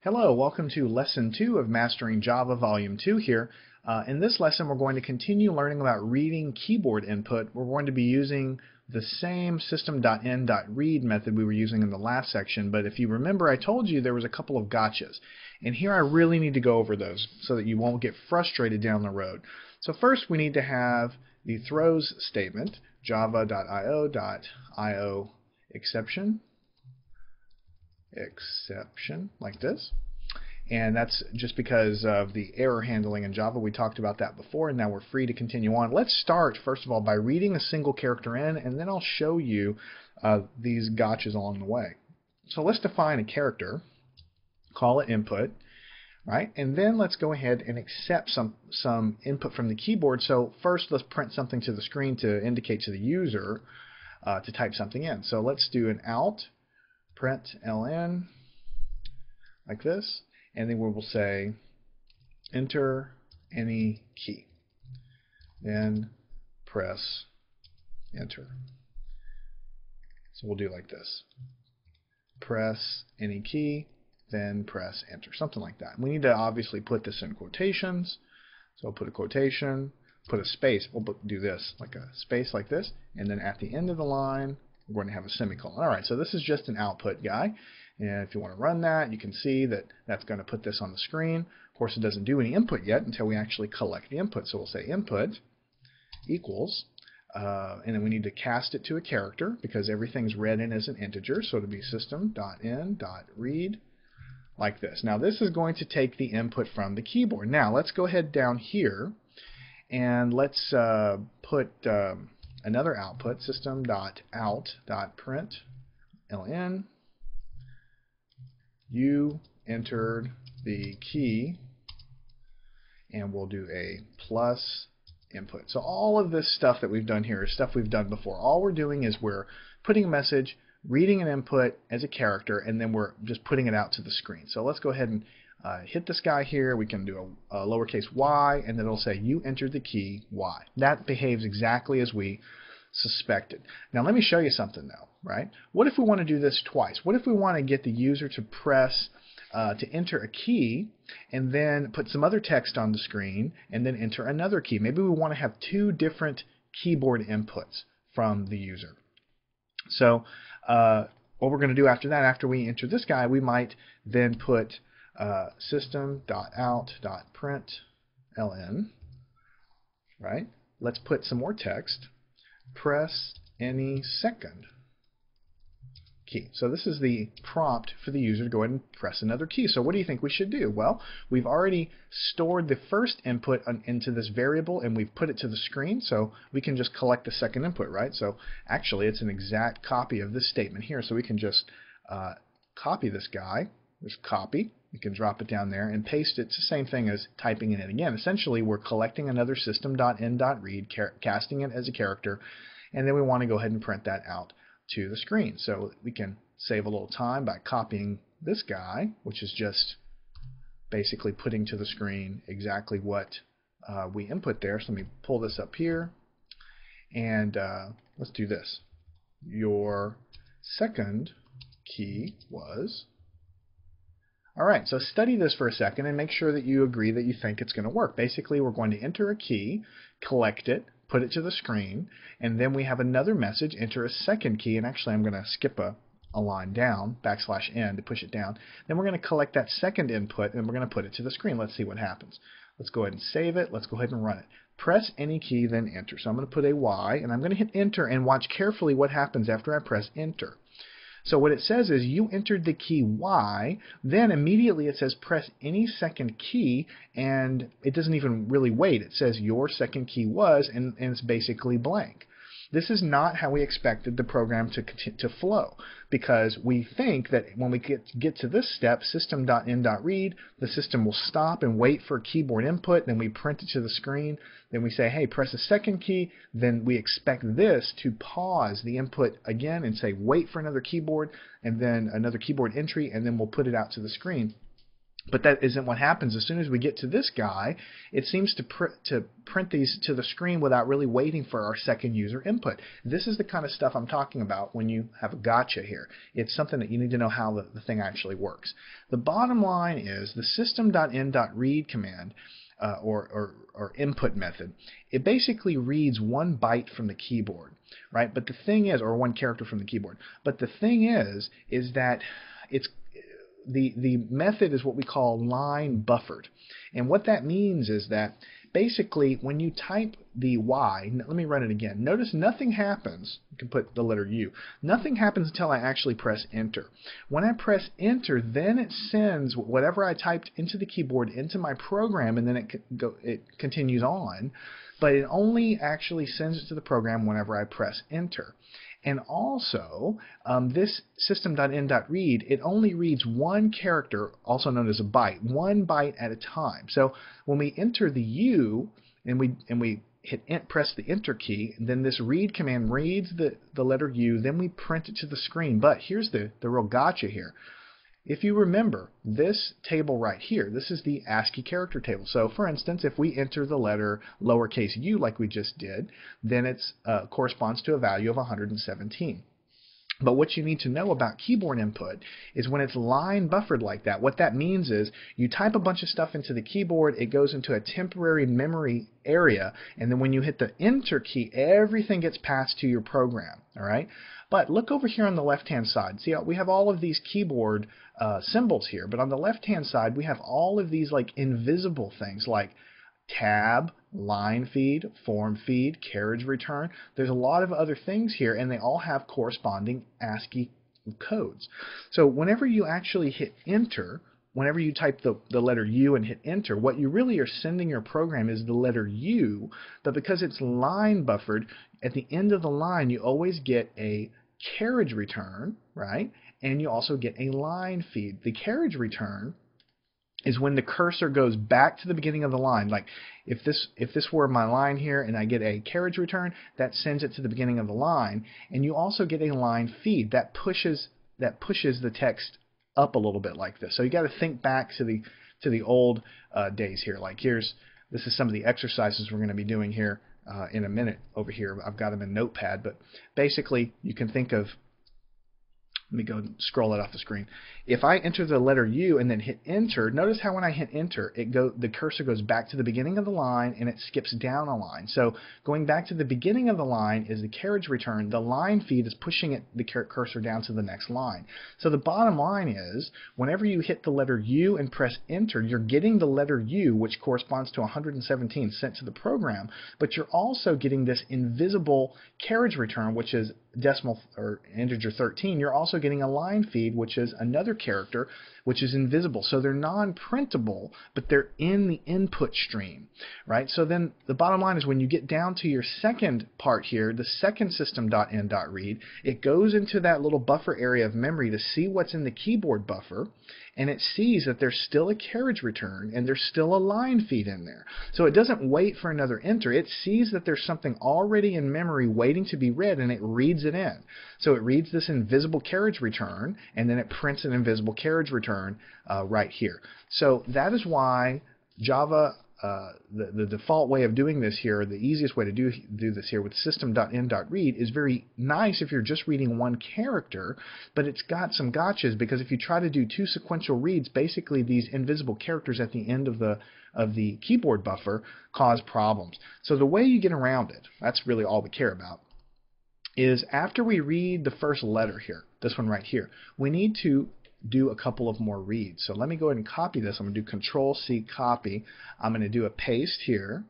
Hello, welcome to Lesson 2 of Mastering Java Volume 2 here. In this lesson, we're going to continue learning about reading keyboard input. We're going to be using the same system.in.read method we were using in the last section, but if you remember, I told you there was a couple of gotchas. And here I really need to go over those so that you won't get frustrated down the road. So first, we need to have the throws statement, java.io.io exception like this. And that's just because of the error handling in Java. We talked about that before, and now we're free to continue on. Let's start, first of all, by reading a single character in, and then I'll show you these gotchas along the way. So let's define a character, call it input, right? And then let's go ahead and accept some input from the keyboard. So first, let's print something to the screen to indicate to the user to type something in. So let's do an out print ln like this, and then we will say enter any key, then press enter. So we'll do like this, press any key, then press enter, something like that. We need to obviously put this in quotations, so I'll put a quotation, put a space, we'll do this, like a space like this, and then at the end of the line we're going to have a semicolon. Alright, so this is just an output guy, and if you want to run that, you can see that that's going to put this on the screen. Of course, it doesn't do any input yet until we actually collect the input, so we'll say input equals, and then we need to cast it to a character because everything's read in as an integer, so it'll be system.in.read like this. Now this is going to take the input from the keyboard. Now let's go ahead down here and let's put another output, system.out.println, you entered the key, and we'll do a plus input. So all of this stuff that we've done here is stuff we've done before. All we're doing is we're putting a message, reading an input as a character, and then we're just putting it out to the screen. So let's go ahead and hit this guy here. We can do a lowercase y, and then it'll say you entered the key y. That behaves exactly as we suspected. Now let me show you something though, right? What if we want to do this twice? What if we want to get the user to press to enter a key and then put some other text on the screen and then enter another key? Maybe we want to have two different keyboard inputs from the user. So what we're going to do after that, after we enter this guy, we might then put system.out.println, right? Let's put some more text, press any second key. So this is the prompt for the user to go ahead and press another key. So what do you think we should do? Well, we've already stored the first input into this variable and we've put it to the screen, so we can just collect the second input, right? So actually it's an exact copy of this statement here, so we can just copy this guy, just copy, you can drop it down there and paste it. It's the same thing as typing it in again. Essentially we're collecting another system.in.read, casting it as a character, and then we want to go ahead and print that out to the screen. So we can save a little time by copying this guy, which is just basically putting to the screen exactly what we input there. So let me pull this up here, and let's do this. Your second key was... Alright, so study this for a second and make sure that you agree that you think it's going to work. Basically, we're going to enter a key, collect it, put it to the screen, and then we have another message, enter a second key, and actually I'm going to skip a line down, \n to push it down. Then we're going to collect that second input and we're going to put it to the screen. Let's see what happens. Let's go ahead and save it. Let's go ahead and run it. Press any key, then enter. So I'm going to put a Y, and I'm going to hit enter and watch carefully what happens after I press enter. So what it says is you entered the key Y, then immediately it says press any second key, and it doesn't even really wait. It says your second key was, and it's basically blank. This is not how we expected the program to flow, because we think that when we get to this step, system.in.read, the system will stop and wait for a keyboard input, then we print it to the screen, then we say, hey, press the second key, then we expect this to pause the input again and say, wait for another keyboard, and then another keyboard entry, and then we'll put it out to the screen. But that isn't what happens. As soon as we get to this guy, it seems to print these to the screen without really waiting for our second user input. This is the kind of stuff I'm talking about when you have a gotcha here. It's something that you need to know how the thing actually works. The bottom line is the system.in.read command or input method. It basically reads 1 byte from the keyboard, right? But the thing is, or 1 character from the keyboard. But the thing is that it's the method is what we call line buffered. And what that means is that basically when you type the Y, let me run it again. Notice nothing happens. You can put the letter U. Nothing happens until I actually press enter. When I press enter, then it sends whatever I typed into the keyboard into my program, and then it continues on. But it only actually sends it to the program whenever I press enter. And also, this system.in.read, it only reads 1 character, also known as a byte, 1 byte at a time. So when we enter the U and we press the enter key, and then this read command reads the letter U, then we print it to the screen. But here's the real gotcha here. If you remember, this table right here, this is the ASCII character table. So for instance, if we enter the letter lowercase u like we just did, then it corresponds to a value of 117. But what you need to know about keyboard input is when it's line buffered like that, what that means is you type a bunch of stuff into the keyboard, it goes into a temporary memory area, and then when you hit the enter key, everything gets passed to your program. All right? But look over here on the left-hand side. See, we have all of these keyboard symbols here, but on the left-hand side, we have all of these like invisible things like tab, line feed, form feed, carriage return. There's a lot of other things here, and they all have corresponding ASCII codes. So whenever you actually hit enter, whenever you type the letter U and hit enter, what you really are sending your program is the letter U, but because it's line buffered, at the end of the line you always get a carriage return, right? And you also get a line feed. The carriage return is when the cursor goes back to the beginning of the line. Like if this were my line here and I get a carriage return, that sends it to the beginning of the line. And you also get a line feed that pushes the text up a little bit like this. So you got to think back to the old days here. Like this is some of the exercises we're going to be doing here in a minute over here. I've got them in Notepad, but basically you can think of, let me go and scroll it off the screen. If I enter the letter U and then hit enter, notice how when I hit enter, the cursor goes back to the beginning of the line and it skips down a line. So going back to the beginning of the line is the carriage return. The line feed is pushing the cursor down to the next line. So the bottom line is, whenever you hit the letter U and press enter, you're getting the letter U, which corresponds to 117 sent to the program, but you're also getting this invisible carriage return, which is decimal or integer 13. You're also getting a line feed, which is another character, which is invisible. So they're non-printable, but they're in the input stream, right? So then the bottom line is when you get down to your second part here, the second system.in.read, it goes into that little buffer area of memory to see what's in the keyboard buffer, and it sees that there's still a carriage return and there's still a line feed in there. So it doesn't wait for another enter. It sees that there's something already in memory waiting to be read, and it reads it in. So it reads this invisible carriage return, and then it prints an invisible carriage return right here. So that is why Java, the default way of doing this here, the easiest way to do this here with system.in.read is very nice if you're just reading 1 character, but it's got some gotchas, because if you try to do 2 sequential reads, basically these invisible characters at the end of the keyboard buffer cause problems. So the way you get around it, that's really all we care about, is after we read the first letter here, this one right here, we need to do a couple of more reads. So let me go ahead and copy this. I'm going to do Control-C copy. I'm going to do a paste here,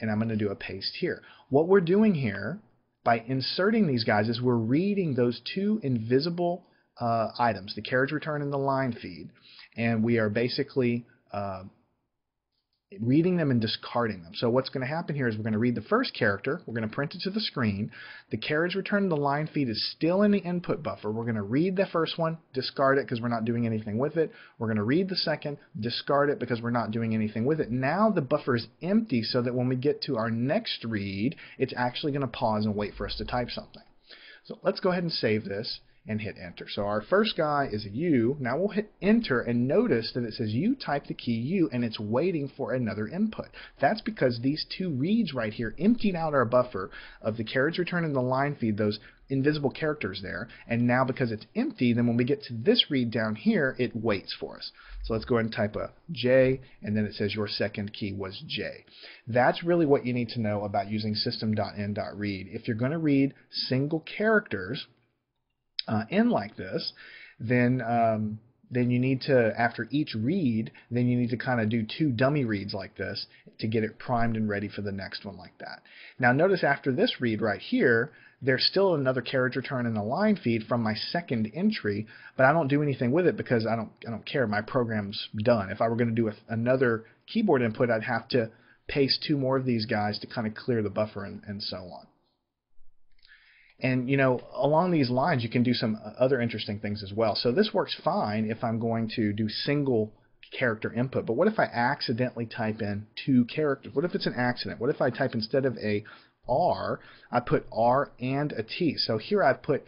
and I'm going to do a paste here. What we're doing here by inserting these guys is we're reading those 2 invisible items, the carriage return and the line feed, and we are basically reading them and discarding them. So what's going to happen here is we're going to read the first character, we're going to print it to the screen, the carriage return and the line feed is still in the input buffer. We're going to read the first one, discard it because we're not doing anything with it. We're going to read the second, discard it because we're not doing anything with it. Now the buffer is empty so that when we get to our next read, it's actually going to pause and wait for us to type something. So let's go ahead and save this, and hit enter. So our first guy is a U. Now we'll hit enter and notice that it says you type the key U and it's waiting for another input. That's because these two reads right here emptied out our buffer of the carriage return and the line feed, those invisible characters there, and now because it's empty, then when we get to this read down here, it waits for us. So let's go ahead and type a J, and then it says your second key was J. That's really what you need to know about using system.in.read. If you're going to read single characters in like this, then you need to, after each read, then you need to kind of do two dummy reads like this to get it primed and ready for the next one like that. Now notice after this read right here, there's still another carriage return and a line feed from my second entry, but I don't do anything with it because I don't care. My program's done. If I were going to do another keyboard input, I'd have to paste two more of these guys to kind of clear the buffer and so on. And you know, along these lines, you can do some other interesting things as well. So this works fine if I'm going to do single character input, but what if I accidentally type in two characters? What if it's an accident? What if I type instead of a R, I put R and a T. So here I've put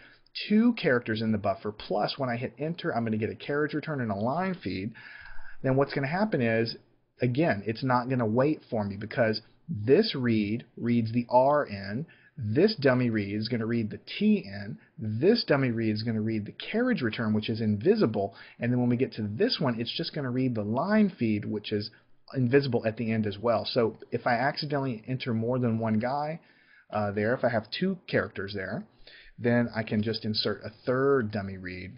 two characters in the buffer, plus when I hit enter, I'm going to get a carriage return and a line feed. Then what's going to happen is, again, it's not going to wait for me because this read reads the R in, this dummy read is going to read the T in, this dummy read is going to read the carriage return, which is invisible, and then when we get to this one, it's just going to read the line feed, which is invisible at the end as well. So if I accidentally enter more than one guy there, if I have two characters there, then I can just insert a third dummy read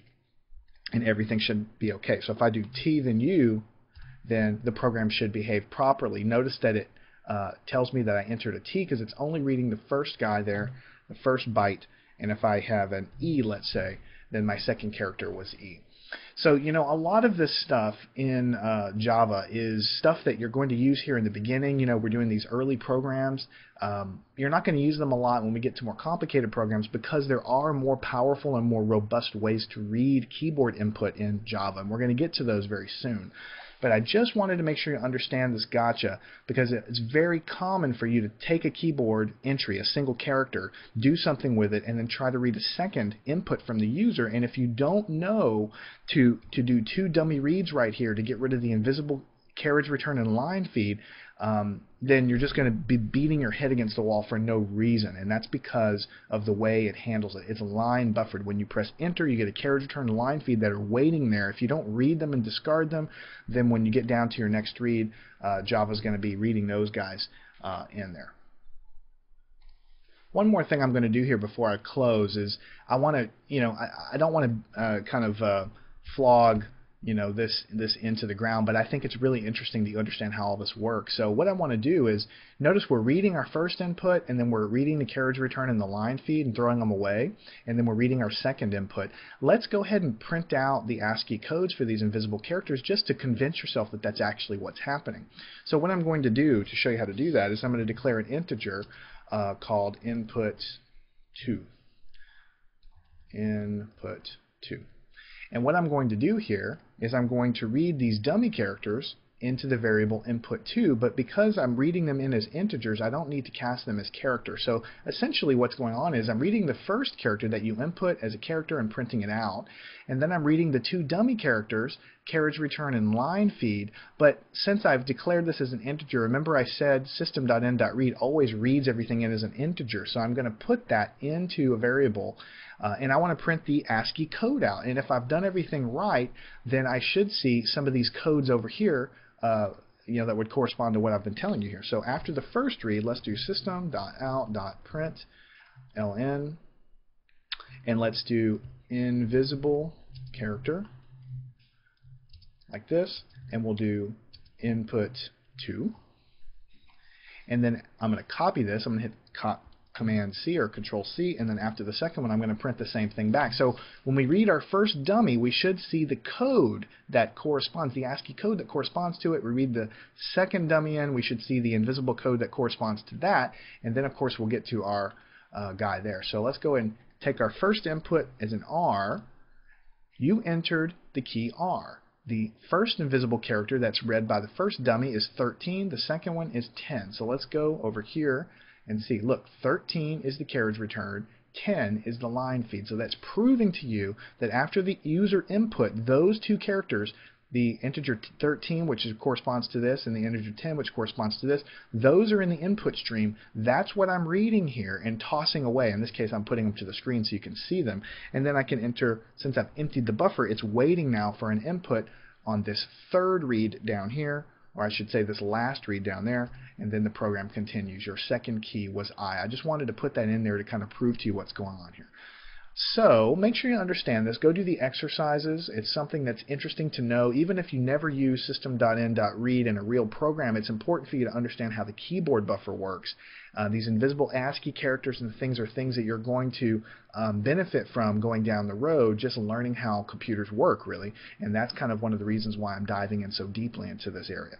and everything should be okay. So if I do T then U, then the program should behave properly. Notice that it tells me that I entered a T because it's only reading the first guy there, the first byte, and if I have an E, let's say, then my second character was E. So, you know, a lot of this stuff in Java is stuff that you're going to use here in the beginning. You know, we're doing these early programs. You're not going to use them a lot when we get to more complicated programs because there are more powerful and more robust ways to read keyboard input in Java, and we're going to get to those very soon. But I just wanted to make sure you understand this gotcha because it's very common for you to take a keyboard entry, a single character, do something with it, and then try to read a second input from the user. And if you don't know to do two dummy reads right here to get rid of the invisible carriage return and line feed, then you're just going to be beating your head against the wall for no reason, and that's because of the way it handles it. It's line buffered. When you press enter, you get a carriage return and line feed that are waiting there. If you don't read them and discard them, then when you get down to your next read, Java's going to be reading those guys in there. One more thing I'm going to do here before I close is I want to, you know, I don't want to kind of flog, you know, this into the ground, but I think it's really interesting that you understand how all this works. So what I want to do is, notice we're reading our first input, and then we're reading the carriage return and the line feed and throwing them away, and then we're reading our second input. Let's go ahead and print out the ASCII codes for these invisible characters just to convince yourself that that's actually what's happening. So what I'm going to do to show you how to do that is I'm going to declare an integer called input2. Input2. And what I'm going to do here is I'm going to read these dummy characters into the variable input2, but because I'm reading them in as integers, I don't need to cast them as characters. So essentially what's going on is I'm reading the first character that you input as a character and printing it out, and then I'm reading the two dummy characters, carriage return and line feed, but since I've declared this as an integer, remember I said system.in.read always reads everything in as an integer, so I'm going to put that into a variable, and I want to print the ASCII code out. And if I've done everything right, then I should see some of these codes over here, you know, that would correspond to what I've been telling you here. So after the first read, let's do system.out.println, and let's do invisible character like this, and we'll do input2. And then I'm going to copy this. I'm going to hit Command C or Control C, and then after the second one I'm going to print the same thing back. So when we read our first dummy, we should see the code that corresponds, the ASCII code that corresponds to it. We read the second dummy in, we should see the invisible code that corresponds to that, and then of course we'll get to our guy there. So let's go and take our first input as an R. You entered the key R. The first invisible character that's read by the first dummy is 13, the second one is 10. So let's go over here and see, look, 13 is the carriage return, 10 is the line feed. So that's proving to you that after the user input those two characters, the integer 13, which corresponds to this, and the integer 10, which corresponds to this, those are in the input stream. That's what I'm reading here and tossing away. In this case, I'm putting them to the screen so you can see them. And then I can enter, since I've emptied the buffer, it's waiting now for an input on this third read down here, or I should say this last read down there, and then the program continues. Your second key was I. I just wanted to put that in there to kind of prove to you what's going on here. So make sure you understand this. Go do the exercises. It's something that's interesting to know. Even if you never use system.in.read in a real program, it's important for you to understand how the keyboard buffer works. These invisible ASCII characters and things are things that you're going to benefit from going down the road, just learning how computers work, really. And that's kind of one of the reasons why I'm diving in so deeply into this area.